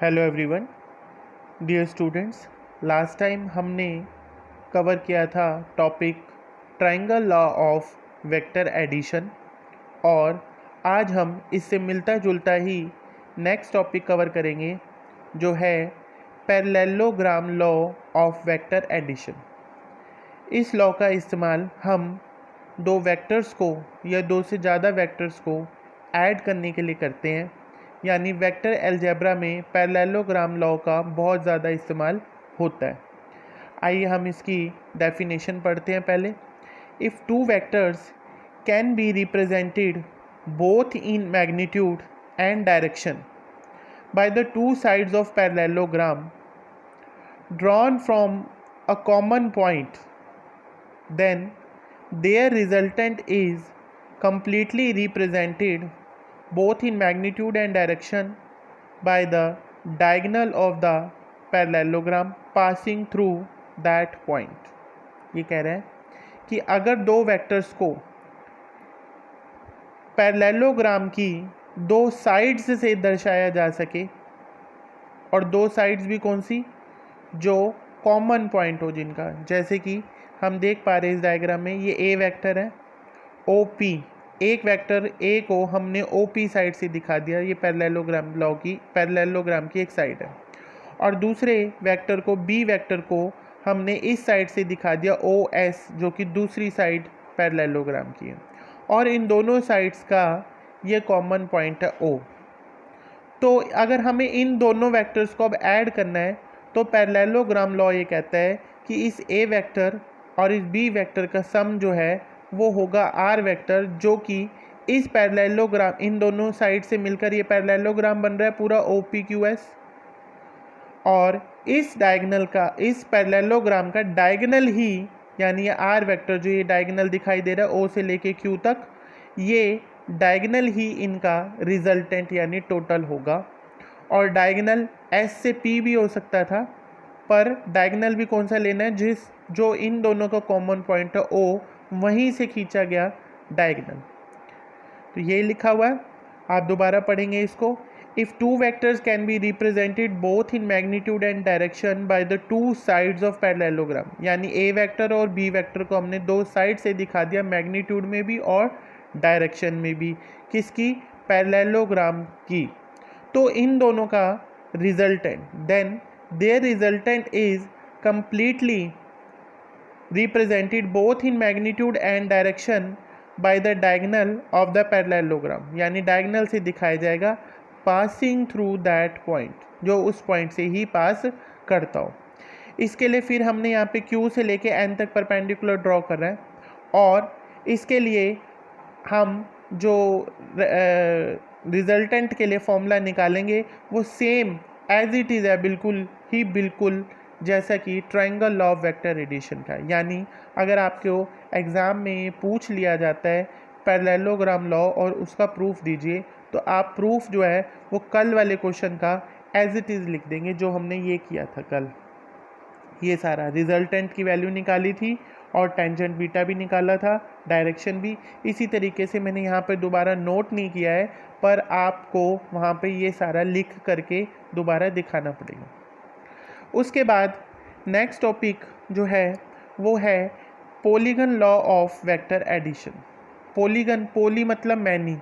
Hello everyone, dear students. Last time हमने cover किया था topic triangle law of vector addition और आज हम इससे मिलता जुलता ही नेक्स्ट टॉपिक कवर करेंगे जो है parallelogram law of vector addition. इस लॉ का इस्तेमाल हम दो वेक्टर्स को या दो से ज़्यादा वेक्टर्स को ऐड करने के लिए करते हैं, यानी वेक्टर अलजेब्रा में पैरेललोग्राम लॉ का बहुत ज़्यादा इस्तेमाल होता है। आइए हम इसकी डेफिनेशन पढ़ते हैं पहले। If two vectors can be represented both in magnitude and direction by the two sides of parallelogram drawn from a common point, then their resultant is completely represented both in magnitude and direction by the diagonal of the parallelogram passing through that point। ये कह रहे हैं कि अगर दो vectors को parallelogram की दो साइड्स से दर्शाया जा सके, और दो साइड्स भी कौन सी, जो कॉमन पॉइंट हो जिनका, जैसे कि हम देख पा रहे हैं इस डायग्राम में ये ए वेक्टर है, ओ पी, एक वेक्टर ए को हमने ओ पी साइड से दिखा दिया, ये पैरेललोग्राम की एक साइड है, और दूसरे वेक्टर को बी वेक्टर को हमने इस साइड से दिखा दिया ओ एस, जो कि दूसरी साइड पैरेललोग्राम की है, और इन दोनों साइड्स का ये कॉमन पॉइंट है ओ। तो अगर हमें इन दोनों वेक्टर्स को अब ऐड करना है तो पैरेललोग्राम लॉ ये कहता है कि इस ए वेक्टर और इस बी वेक्टर का सम जो है वो होगा आर वेक्टर, जो कि इस पैरेललोग्राम, इन दोनों साइड से मिलकर ये पैरेललोग्राम बन रहा है पूरा ओ पी क्यू एस, और इस डायगोनल का, इस पैरेललोग्राम का डायगोनल ही, यानी ये आर वेक्टर जो ये डायगोनल दिखाई दे रहा है ओ से लेके क्यू तक, ये डायगोनल ही इनका रिजल्टेंट यानी टोटल होगा। और डायगोनल एस से पी भी हो सकता था, पर डायगोनल भी कौन सा लेना है, जो इन दोनों का कॉमन पॉइंट है ओ, वहीं से खींचा गया डायगोनल। तो ये लिखा हुआ है, आप दोबारा पढ़ेंगे इसको। If two vectors can be represented both in magnitude and direction by the two sides of parallelogram, यानी ए वेक्टर और बी वेक्टर को हमने दो साइड से दिखा दिया, मैग्नीट्यूड में भी और डायरेक्शन में भी, किसकी, पैरेललोग्राम की। तो इन दोनों का resultant, then their resultant is completely represented both in magnitude and direction by the diagonal of the parallelogram, यानी डायगोनल से दिखाया जाएगा passing through that point, जो उस पॉइंट से ही पास करता हो। इसके लिए फिर हमने यहाँ पे Q से लेके N तक परपेंडिकुलर ड्रॉ कर रहा है, और इसके लिए हम जो रिजल्टेंट के लिए फॉर्मूला निकालेंगे वो सेम एज इट इज़ है, बिल्कुल जैसा कि triangle law of vector addition का। यानी अगर आपको एग्ज़ाम में पूछ लिया जाता है पैरेललोग्राम लॉ और उसका प्रूफ दीजिए, तो आप प्रूफ जो है वो कल वाले क्वेश्चन का एज इट इज़ लिख देंगे, जो हमने ये किया था कल। ये सारा रिजल्टेंट की वैल्यू निकाली थी और टेंजेंट बीटा भी निकाला था, डायरेक्शन भी। इसी तरीके से मैंने यहाँ पे दोबारा नोट नहीं किया है, पर आपको वहाँ पे ये सारा लिख करके दोबारा दिखाना पड़ेगा। उसके बाद नेक्स्ट टॉपिक जो है वो है polygon law of vector addition. Polygon, poly मतलब मैनी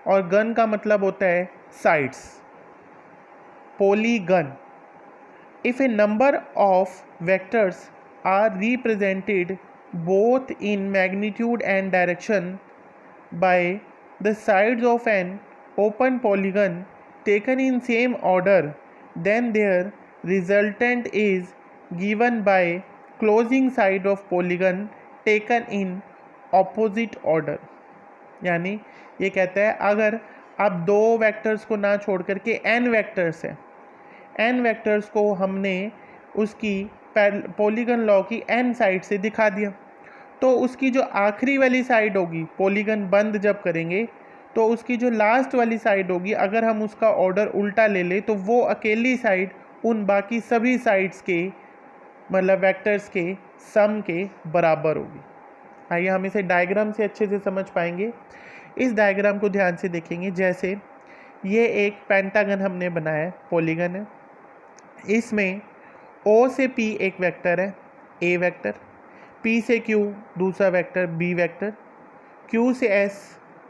और गन का मतलब होता है sides. Polygon, if a number of vectors are represented both in magnitude and direction by the sides of an open polygon taken in same order, then their resultant is given by closing side of polygon taken in opposite order। यानी ये कहता है अगर अब दो vectors को ना छोड़ करके n वेक्टर्स हैं, n वेक्टर्स को हमने उसकी पॉलीगन लॉ की n साइड से दिखा दिया, तो उसकी जो आखिरी वाली साइड होगी, पॉलीगन बंद जब करेंगे तो उसकी जो लास्ट वाली साइड होगी, अगर हम उसका ऑर्डर उल्टा ले लें तो वो अकेली साइड उन बाकी सभी साइड्स के, मतलब वेक्टर्स के सम के बराबर होगी। आइए हम इसे डायग्राम से अच्छे से समझ पाएंगे। इस डायग्राम को ध्यान से देखेंगे। जैसे ये एक पेंटागन हमने बनाया है, पॉलीगन है, इसमें O से P एक वेक्टर है A वेक्टर, P से Q दूसरा वेक्टर B वेक्टर, Q से S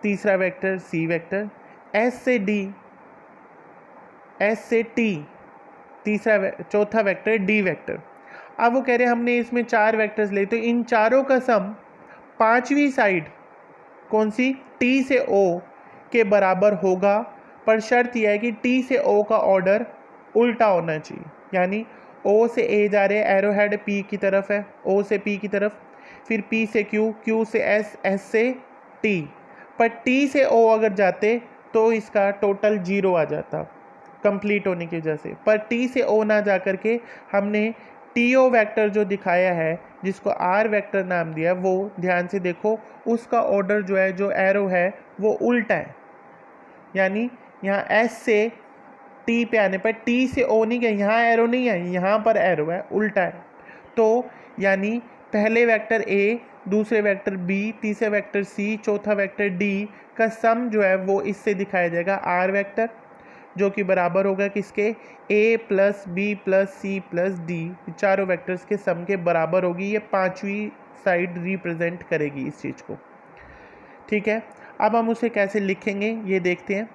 तीसरा वेक्टर C वेक्टर, S से D S से T चौथा वेक्टर D वेक्टर। अब वो कह रहे हैं हमने इसमें 4 वेक्टर्स लिए, तो इन चारों का सम पांचवी साइड कौन सी T से O के बराबर होगा, पर शर्त यह है कि T से O का ऑर्डर उल्टा होना चाहिए। यानी O से A जा रहे हैं, एरो हेड P की तरफ है, O से P की तरफ, फिर P से Q, Q से S, S से T, पर T से O अगर जाते तो इसका टोटल 0 आ जाता कंप्लीट होने की वजह से। पर T से O ना जा करके हमने TO वेक्टर जो दिखाया है, जिसको R वेक्टर नाम दिया, वो ध्यान से देखो, उसका ऑर्डर जो है, जो एरो है वो उल्टा है। यानी यहाँ S से T पे आने पर T से O नहीं गया, यहाँ एरो नहीं है, यहाँ पर एरो है, उल्टा है। तो यानी पहले वेक्टर A, दूसरे वेक्टर B, तीसरे वेक्टर C, चौथा वेक्टर D का सम जो है वो इससे दिखाया जाएगा R वेक्टर, जो कि बराबर होगा किसके, A plus B plus C plus D, चारों वेक्टर्स के सम के बराबर होगी। ये पांचवी साइड रिप्रेजेंट करेगी इस चीज़ को। ठीक है, अब हम उसे कैसे लिखेंगे ये देखते हैं।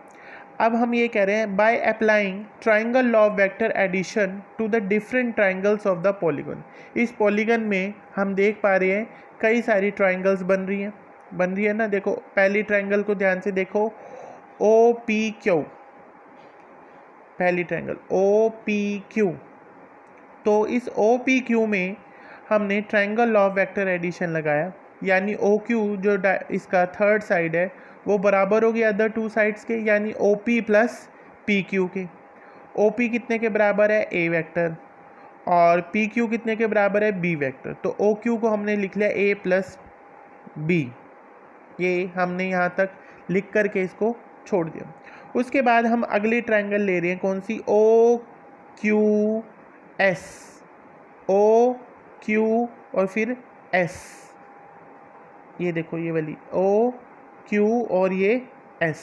अब हम ये कह रहे हैं by applying triangle law of vector addition to the different triangles of the polygon. इस पॉलीगन में हम देख पा रहे हैं कई सारी ट्राइंगल्स बन रही है ना। देखो पहली ट्राइंगल को ध्यान से देखो, OPQ, पहली ट्राइंगल OPQ। तो इस OPQ में हमने triangle law of vector addition लगाया, यानी OQ जो इसका थर्ड साइड है वो बराबर होगी अदर टू साइड्स के, यानी OP प्लस PQ के। OP कितने के बराबर है, A वेक्टर, और PQ कितने के बराबर है, B वेक्टर। तो OQ को हमने लिख लिया A प्लस B, ये हमने यहाँ तक लिख करके इसको छोड़ दिया। उसके बाद हम अगली ट्राइंगल ले रहे हैं, कौन सी, OQS, OQ और फिर S। ये देखो ये वाली OQ और ये S,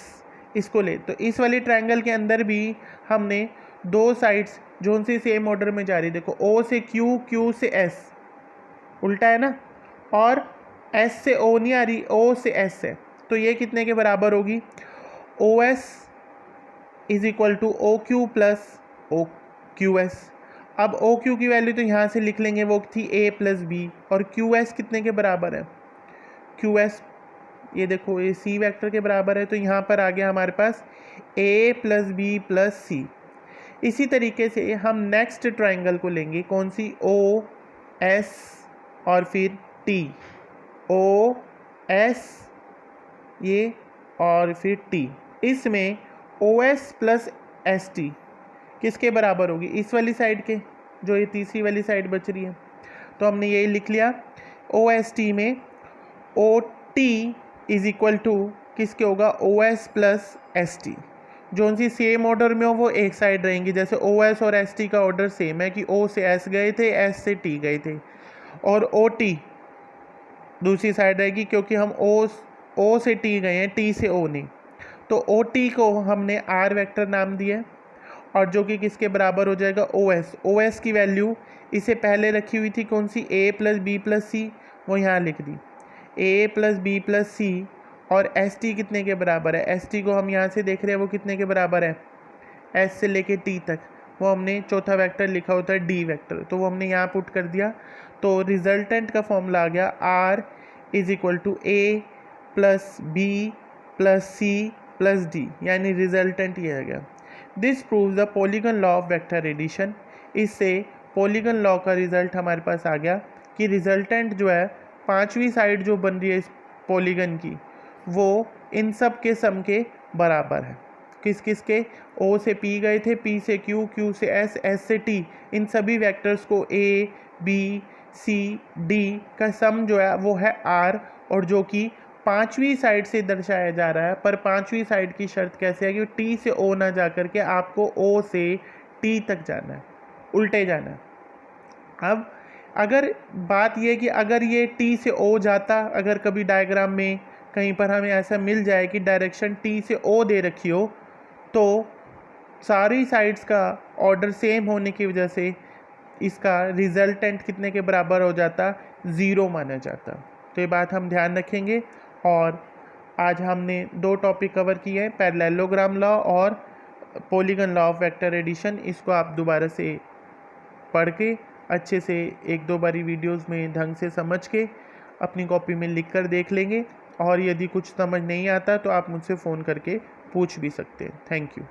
इसको ले। तो इस वाली ट्राइंगल के अंदर भी हमने दो साइड्स जो से सेम ऑर्डर में जा रही, देखो O से Q, Q से S, उल्टा है ना, और S से O नहीं आ रही, O से S है। तो ये कितने के बराबर होगी, OS is equal to OQ plus OQS। अब OQ की वैल्यू तो यहाँ से लिख लेंगे, वो थी A प्लस B, और QS कितने के बराबर है, QS ये देखो ये C वेक्टर के बराबर है। तो यहाँ पर आ गया हमारे पास A plus B plus C। इसी तरीके से हम नेक्स्ट ट्राइंगल को लेंगे, कौन सी, OS और फिर T, OS ये और फिर T। इसमें OS प्लस ST किसके बराबर होगी, इस वाली साइड के, जो ये तीसरी वाली साइड बच रही है। तो हमने यही लिख लिया, OST में OT इज इक्वल टू किसके होगा, OS प्लस ST। जो उनसी सेम ऑर्डर में हो वो एक साइड रहेंगी, जैसे OS और ST का ऑर्डर सेम है कि O से S गए थे, S से T गए थे, और OT दूसरी साइड रहेगी क्योंकि हम O से T गए हैं, T से O नहीं। तो OT को हमने R वेक्टर नाम दिया, और जो कि किसके बराबर हो जाएगा, OS की वैल्यू इसे पहले रखी हुई थी कौन सी, A plus B plus C, वो यहाँ लिख दी A plus B plus C, और ST कितने के बराबर है, ST को हम यहाँ से देख रहे हैं वो कितने के बराबर है, S से लेके T तक, वो हमने चौथा वेक्टर लिखा होता है D वेक्टर, तो वो हमने यहाँ पुट कर दिया। तो रिजल्टेंट का फॉर्मूला आ गया R is equal to A plus B plus C plus D, यानी रिजल्टेंट ये आ गया। This proves the polygon law of vector addition. इससे पॉलीगन लॉ का रिजल्ट हमारे पास आ गया कि रिजल्टेंट जो है, पांचवी साइड जो बन रही है इस पॉलीगन की, वो इन सब के सम के बराबर है। किस किस के, O से P गए थे, P से Q, Q से S, S से T, इन सभी वेक्टर्स को A, B, C, D का सम जो है वो है R, और जो कि पांचवी साइड से दर्शाया जा रहा है। पर पांचवी साइड की शर्त कैसे है कि T से O ना जा करके आपको O से T तक जाना है, उल्टे जाना है। अब अगर बात यह कि अगर ये T से O जाता, अगर कभी डायग्राम में कहीं पर हमें ऐसा मिल जाए कि डायरेक्शन T से O दे रखी हो, तो सारी साइड्स का ऑर्डर सेम होने की वजह से इसका रिजल्टेंट कितने के बराबर हो जाता, 0 माना जाता। तो ये बात हम ध्यान रखेंगे। और आज हमने 2 टॉपिक कवर किए हैं, पैरेललोग्राम लॉ और polygon law of vector addition. इसको आप दोबारा से पढ़ के अच्छे से 1-2 बारी वीडियोस में ढंग से समझ के अपनी कॉपी में लिख कर देख लेंगे। और यदि कुछ समझ नहीं आता तो आप मुझसे फ़ोन करके पूछ भी सकते हैं। Thank you.